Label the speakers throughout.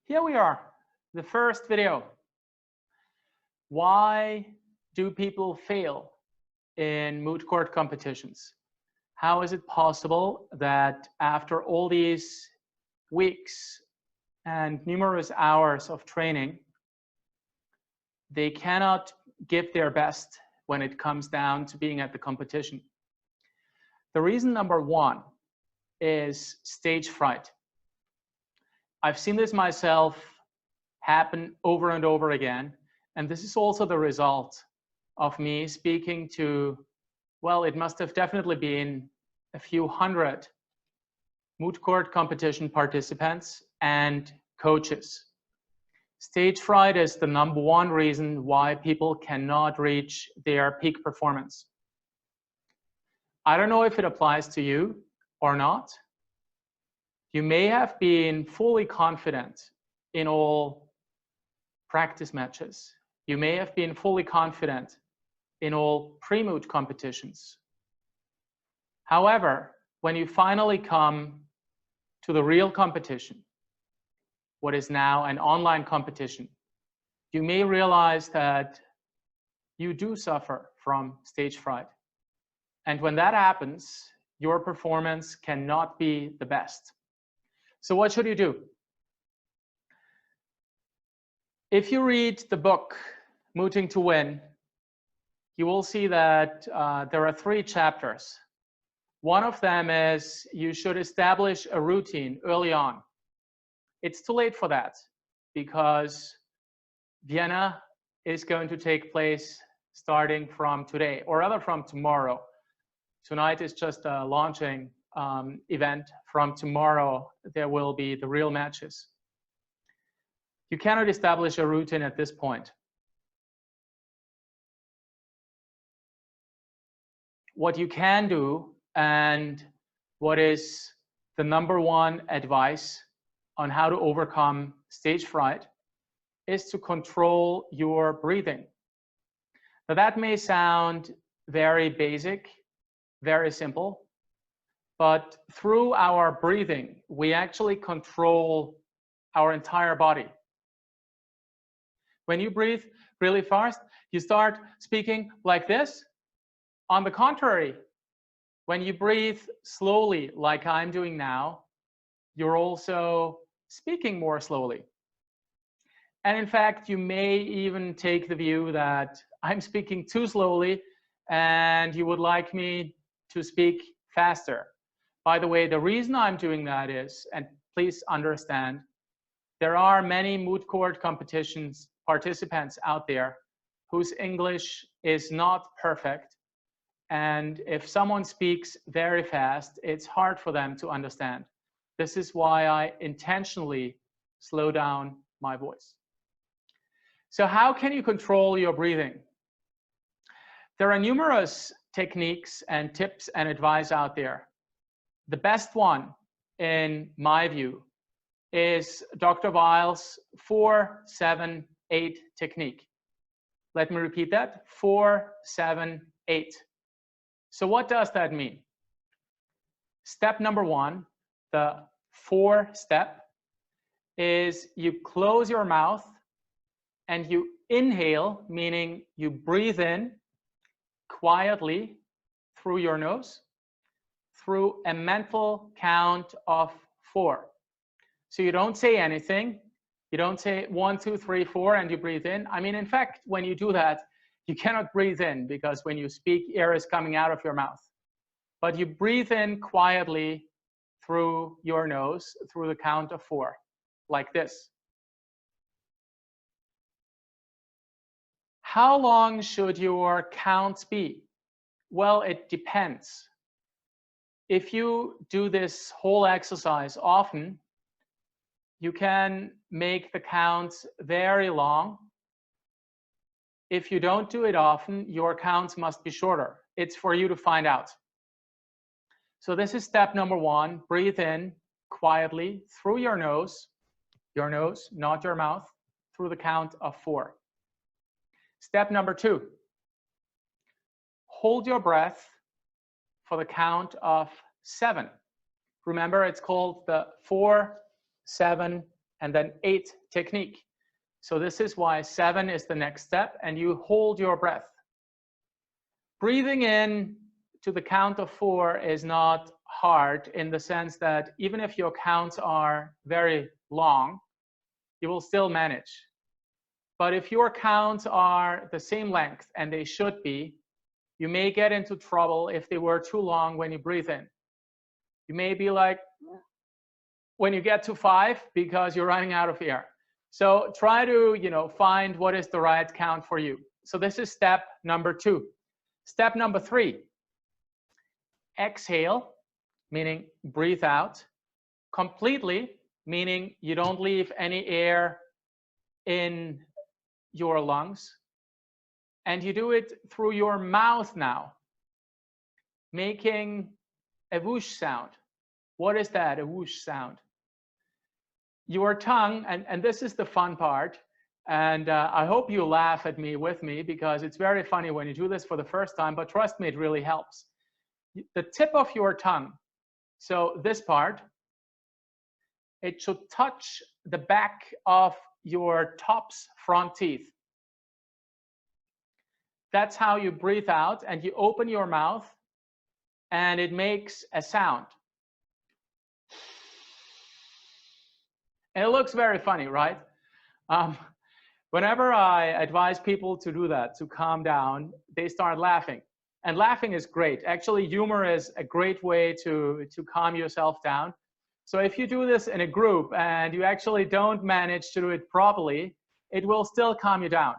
Speaker 1: Here we are, the first video. Why do people fail in moot court competitions? How is it possible that after all these weeks and numerous hours of training, they cannot give their best when it comes down to being at the competition? The reason number one is stage fright. I've seen this myself happen over and over again. And this is also the result of me speaking to, well, it must have definitely been a few hundred moot court competition participants and coaches. Stage fright is the number one reason why people cannot reach their peak performance. I don't know if it applies to you or not. You may have been fully confident in all practice matches. You may have been fully confident in all pre-moot competitions. However, when you finally come to the real competition, what is now an online competition, you may realize that you do suffer from stage fright. And when that happens, your performance cannot be the best. So what should you do? If you read the book, Mooting to Win, you will see that there are 3 chapters. One of them is you should establish a routine early on. It's too late for that because Vienna is going to take place starting from today, or rather from tomorrow. Tonight is just a launching event. From tomorrow, there will be the real matches. You cannot establish a routine at this point. What you can do, and what is the number one advice on how to overcome stage fright, is to control your breathing. Now that may sound very basic, very simple, but through our breathing, we actually control our entire body. When you breathe really fast, you start speaking like this. On the contrary, when you breathe slowly, like I'm doing now, you're also speaking more slowly. And in fact, you may even take the view that I'm speaking too slowly and you would like me to speak faster. By the way, the reason I'm doing that is, and please understand, there are many moot court competitions participants out there whose English is not perfect. And if someone speaks very fast, it's hard for them to understand. This is why I intentionally slow down my voice. So how can you control your breathing? There are numerous techniques and tips and advice out there. The best one, in my view, is Dr. Weil's 4-7-8 technique. Let me repeat that, 4-7-8. So what does that mean? Step number one, the 4 step, is you close your mouth and you inhale, meaning you breathe in quietly through your nose through a mental count of 4. So you don't say anything. You don't say 1, 2, 3, 4 and you breathe in. I mean, in fact, when you do that, you cannot breathe in because when you speak, air is coming out of your mouth. But you breathe in quietly through your nose through the count of 4, like this. How long should your counts be? Well, it depends. If you do this whole exercise often, you can make the counts very long. If you don't do it often, your counts must be shorter. It's for you to find out. So this is step number one. Breathe in quietly through your nose, not your mouth, through the count of 4. Step number 2. Hold your breath for the count of 7. Remember, it's called the 4-7-8 and then 8 technique. So this is why 7 is the next step, and you hold your breath. Breathing in to the count of 4 is not hard in the sense that even if your counts are very long, you will still manage. But if your counts are the same length, and they should be, you may get into trouble if they were too long when you breathe in. You may be like, when you get to 5 because you're running out of air. So try to, find what is the right count for you. So this is step number 2. Step number 3, exhale, meaning breathe out completely, meaning you don't leave any air in your lungs. And you do it through your mouth now, making a whoosh sound. What is that, a whoosh sound? Your tongue, and this is the fun part, and I hope you laugh at me with me because it's very funny when you do this for the first time, but trust me, it really helps. The tip of your tongue, so this part, it should touch the back of your top's front teeth. That's how you breathe out, and you open your mouth and it makes a sound. And it looks very funny, right? Whenever I advise people to do that, to calm down, they start laughing. And laughing is great. Actually, humor is a great way to calm yourself down. So if you do this in a group and you actually don't manage to do it properly, it will still calm you down.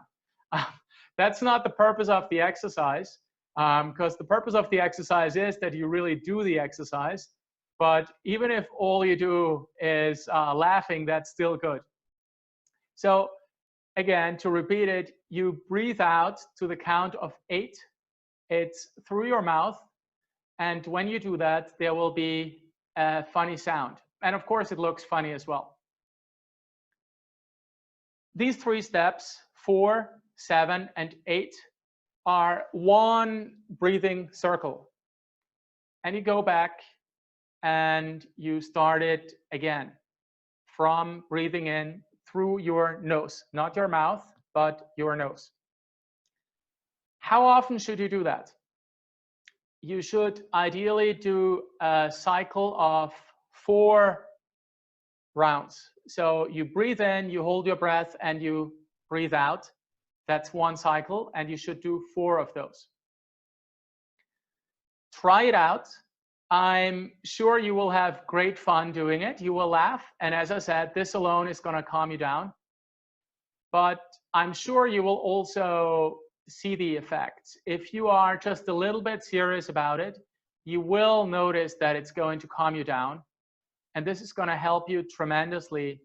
Speaker 1: That's not the purpose of the exercise, because the purpose of the exercise is that you really do the exercise. But even if all you do is laughing, that's still good. So again, to repeat it, you breathe out to the count of 8. It's through your mouth. And when you do that, there will be a funny sound. And of course, it looks funny as well. These 3 steps, 4, 7, and 8, are one breathing circle. And you go back and you start it again from breathing in through your nose, not your mouth, but your nose. How often should you do that? You should ideally do a cycle of 4 rounds. So you breathe in, you hold your breath, and you breathe out. That's one cycle, and you should do 4 of those. Try it out. I'm sure you will have great fun doing it. You will laugh. And as I said, this alone is going to calm you down. But I'm sure you will also see the effects. If you are just a little bit serious about it, you will notice that it's going to calm you down. And this is going to help you tremendously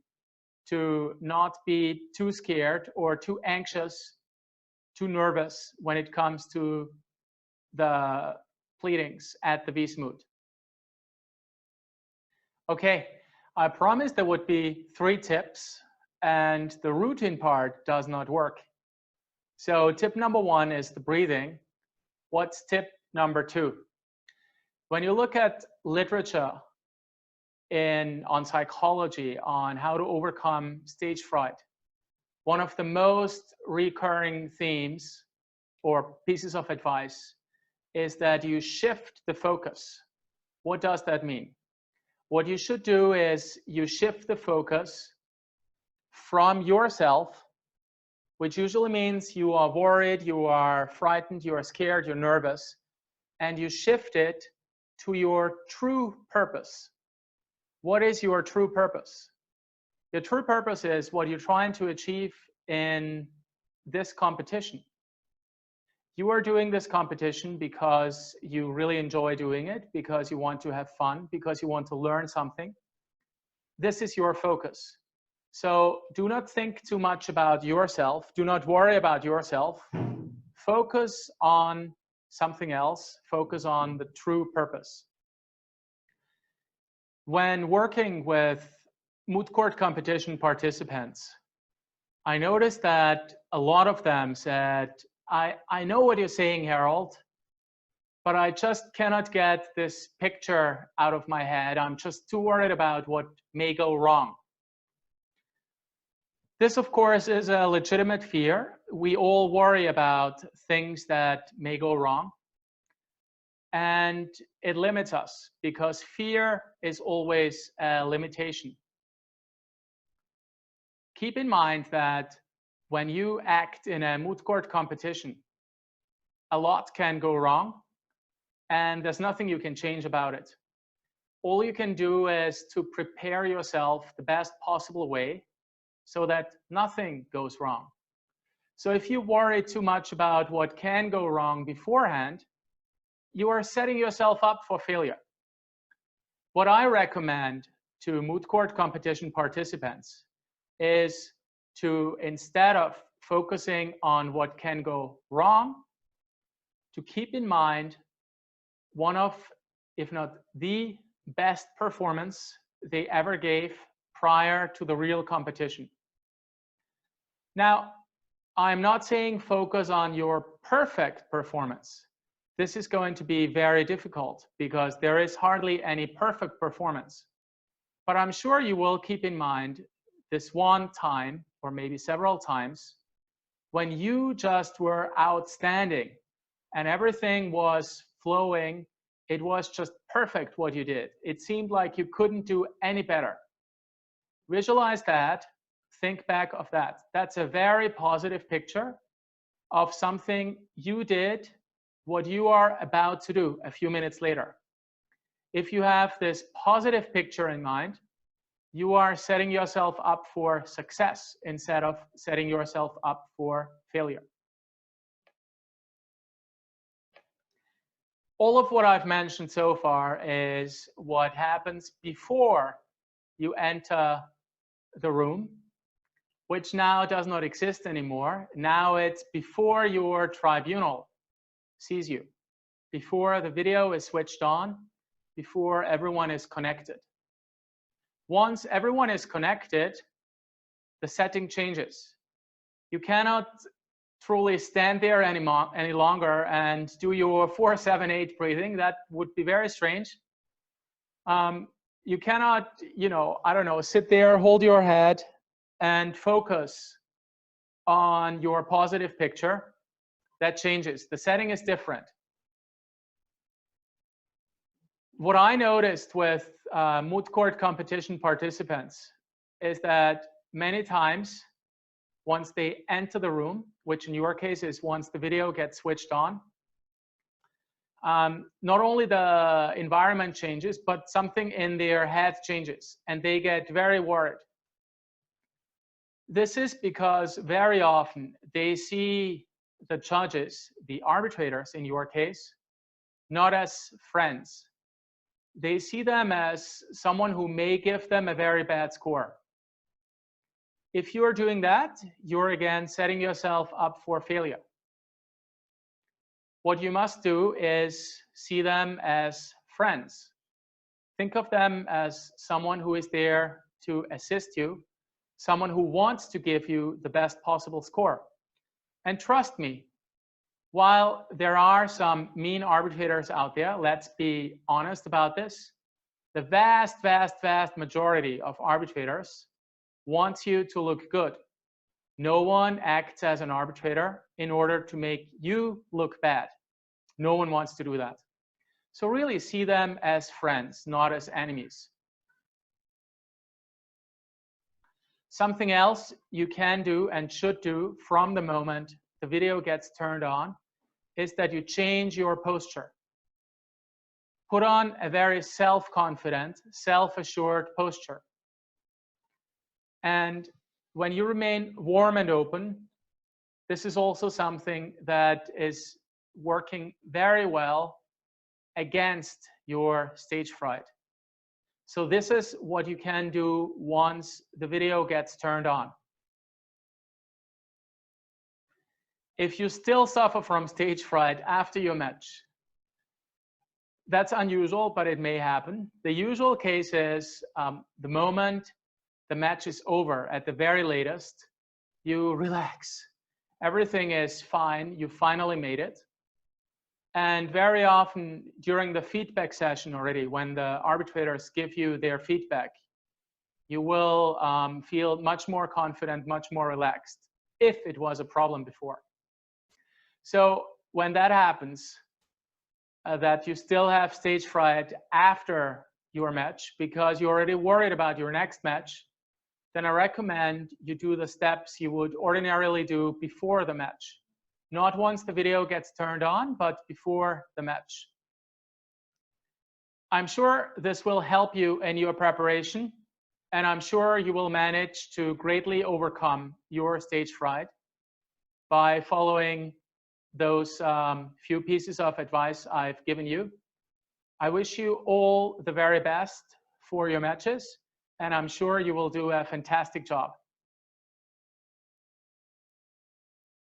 Speaker 1: to not be too scared or too anxious, too nervous when it comes to the pleadings at the Moot. Okay, I promised there would be 3 tips, and the routine part does not work. So tip number 1 is the breathing. What's tip number 2? When you look at literature on psychology on how to overcome stage fright, one of the most recurring themes or pieces of advice is that you shift the focus. What does that mean? What you should do is you shift the focus from yourself, which usually means you are worried, you are frightened, you are scared, you're nervous, and you shift it to your true purpose. What is your true purpose? Your true purpose is what you're trying to achieve in this competition. You are doing this competition because you really enjoy doing it, because you want to have fun, because you want to learn something. This is your focus. So do not think too much about yourself. Do not worry about yourself. Focus on something else. Focus on the true purpose. When working with moot court competition participants, I noticed that a lot of them said, I know what you're saying, Harold, but I just cannot get this picture out of my head. I'm just too worried about what may go wrong. This, of course, is a legitimate fear. We all worry about things that may go wrong. And it limits us because fear is always a limitation. Keep in mind that when you act in a moot court competition, a lot can go wrong and there's nothing you can change about it. All you can do is to prepare yourself the best possible way so that nothing goes wrong. So if you worry too much about what can go wrong beforehand, you are setting yourself up for failure. What I recommend to moot court competition participants is to, instead of focusing on what can go wrong, to keep in mind one of, if not the best performance they ever gave prior to the real competition. Now, I'm not saying focus on your perfect performance. This is going to be very difficult because there is hardly any perfect performance. But I'm sure you will keep in mind this one time, or maybe several times, when you just were outstanding and everything was flowing. It was just perfect what you did. It seemed like you couldn't do any better. Visualize that. Think back of that. That's a very positive picture of something you did, what you are about to do a few minutes later. If you have this positive picture in mind, you are setting yourself up for success instead of setting yourself up for failure. All of what I've mentioned so far is what happens before you enter the room, which now does not exist anymore. Now it's before your tribunal sees you, before the video is switched on, before everyone is connected. Once everyone is connected, the setting changes. You cannot truly stand there any longer and do your 4-7-8 breathing. That would be very strange. You cannot, I don't know, sit there, hold your head, and focus on your positive picture. That changes. The setting is different. What I noticed with moot court competition participants is that many times, once they enter the room, which in your case is once the video gets switched on, not only the environment changes, but something in their head changes, and they get very worried. This is because very often they see the judges, the arbitrators in your case, not as friends. They see them as someone who may give them a very bad score. If you're doing that, you're again setting yourself up for failure. What you must do is see them as friends. Think of them as someone who is there to assist you, someone who wants to give you the best possible score. And trust me, while there are some mean arbitrators out there, let's be honest about this, the vast, vast, vast majority of arbitrators wants you to look good. No one acts as an arbitrator in order to make you look bad. No one wants to do that. So really see them as friends, not as enemies. Something else you can do and should do from the moment the video gets turned on is that you change your posture. Put on a very self-confident, self-assured posture. And when you remain warm and open, this is also something that is working very well against your stage fright. So this is what you can do once the video gets turned on. If you still suffer from stage fright after your match, that's unusual, but it may happen. The usual case is the moment the match is over, at the very latest, you relax. Everything is fine. You finally made it. And very often during the feedback session already, when the arbitrators give you their feedback, You will feel much more confident, much more relaxed, if it was a problem before. So when that happens, that you still have stage fright after your match because you're already worried about your next match, then I recommend you do the steps you would ordinarily do before the match. Not once the video gets turned on, but before the match. I'm sure this will help you in your preparation, and I'm sure you will manage to greatly overcome your stage fright by following those few pieces of advice I've given you. I wish you all the very best for your matches, and I'm sure you will do a fantastic job.